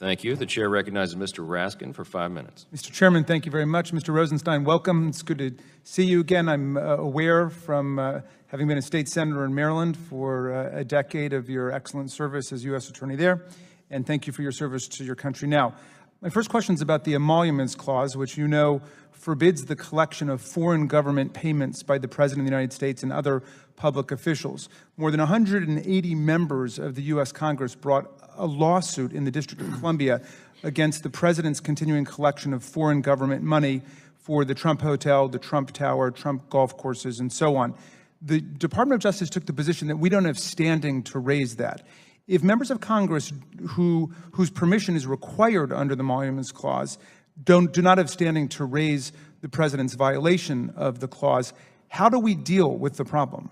Thank you. The chair recognizes Mr. Raskin for 5 minutes. Mr. Chairman, thank you very much. Mr. Rosenstein, welcome. It's good to see you again. I'm aware from having been a state senator in Maryland for a decade of your excellent service as U.S. Attorney there, and thank you for your service to your country. Now, my first question is about the Emoluments Clause, which you know forbids the collection of foreign government payments by the President of the United States and other public officials. More than 180 members of the U.S. Congress brought a lawsuit in the District of Columbia against the President's continuing collection of foreign government money for the Trump Hotel, the Trump Tower, Trump golf courses, and so on. The Department of Justice took the position that we don't have standing to raise that. If members of Congress whose permission is required under the Emoluments Clause do not have standing to raise the President's violation of the clause, how do we deal with the problem?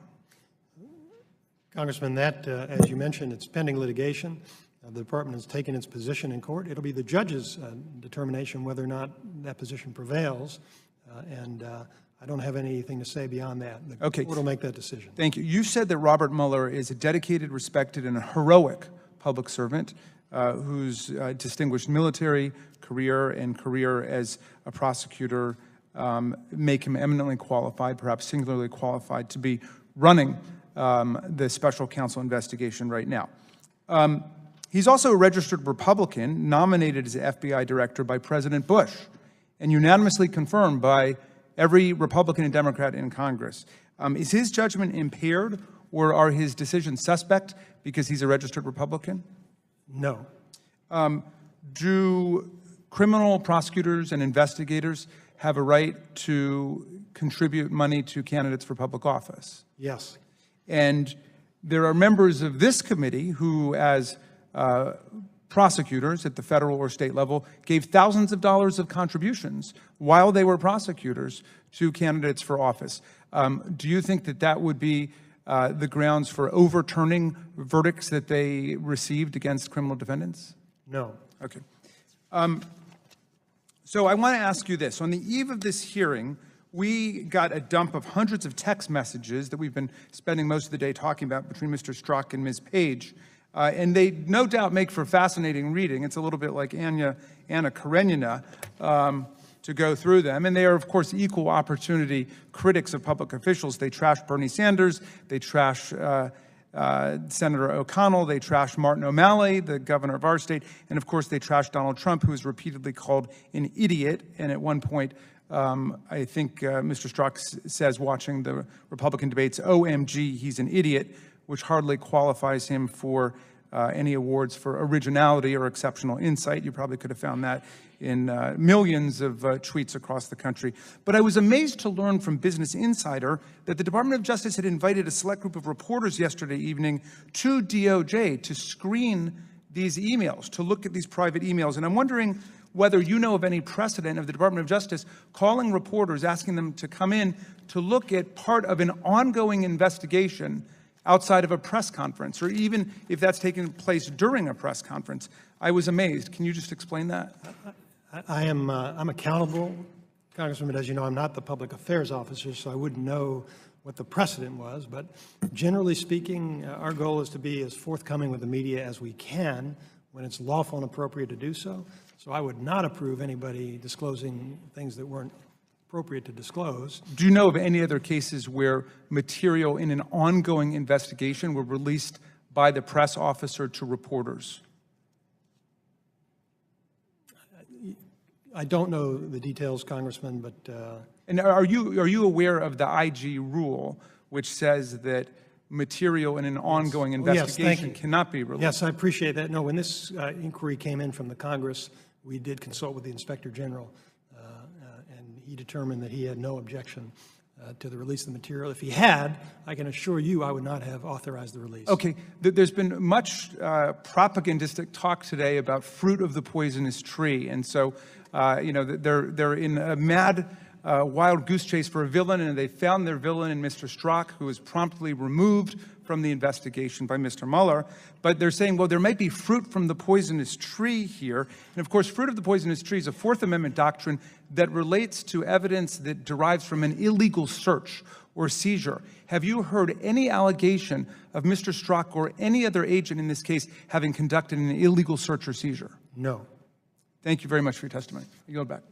Congressman, that, as you mentioned, it's pending litigation. The Department has taken its position in court. It'll be the judge's determination whether or not that position prevails, and I don't have anything to say beyond that. The court will make that decision. Thank you. You said that Robert Mueller is a dedicated, respected, and a heroic public servant whose distinguished military career and career as a prosecutor make him eminently qualified, perhaps singularly qualified, to be running the special counsel investigation right now. He's also a registered Republican, nominated as FBI director by President Bush, and unanimously confirmed by every Republican and Democrat in Congress. Is his judgment impaired, or are his decisions suspect because he's a registered Republican? No. Do criminal prosecutors and investigators have a right to contribute money to candidates for public office? Yes. And there are members of this committee who, as prosecutors at the federal or state level, gave thousands of dollars of contributions while they were prosecutors to candidates for office. Do you think that that would be the grounds for overturning verdicts that they received against criminal defendants? No. Okay. So I want to ask you this. On the eve of this hearing, we got a dump of hundreds of text messages that we've been spending most of the day talking about between Mr. Strzok and Ms. Page. And they no doubt make for fascinating reading. It's a little bit like Anna Karenina to go through them. And they are, of course, equal opportunity critics of public officials. They trash Bernie Sanders. They trash Senator O'Connell. They trash Martin O'Malley, the governor of our state. And, of course, they trash Donald Trump, who is repeatedly called an idiot. And at one point, I think Mr. Strzok says, watching the Republican debates, OMG, he's an idiot, which hardly qualifies him for any awards for originality or exceptional insight. You probably could have found that in millions of tweets across the country. But I was amazed to learn from Business Insider that the Department of Justice had invited a select group of reporters yesterday evening to DOJ to screen these emails, to look at these private emails. And I'm wondering whether you know of any precedent of the Department of Justice calling reporters, asking them to come in to look at part of an ongoing investigation outside of a press conference, or even if that's taking place during a press conference. I was amazed. Can you just explain that? I'm accountable, Congressman, but as you know, I'm not the public affairs officer, so I wouldn't know what the precedent was. But generally speaking, our goal is to be as forthcoming with the media as we can when it's lawful and appropriate to do so. So I would not approve anybody disclosing things that weren't appropriate to disclose. Do you know of any other cases where material in an ongoing investigation were released by the press officer to reporters? I don't know the details, Congressman, but... And are you aware of the IG rule, which says that material in an ongoing investigation cannot be released? Yes, I appreciate that. No, when this inquiry came in from the Congress, we did consult with the Inspector General, and he determined that he had no objection to the release of the material. If he had, I can assure you I would not have authorized the release. Okay. There's been much propagandistic talk today about fruit of the poisonous tree. And so, you know, they're in a mad wild goose chase for a villain, and they found their villain in Mr. Strzok, who was promptly removed from the investigation by Mr. Mueller. But they're saying, well, there might be fruit from the poisonous tree here. And of course, fruit of the poisonous tree is a Fourth Amendment doctrine that relates to evidence that derives from an illegal search or seizure. Have you heard any allegation of Mr. Strzok or any other agent in this case having conducted an illegal search or seizure? No. Thank you very much for your testimony. I yield back.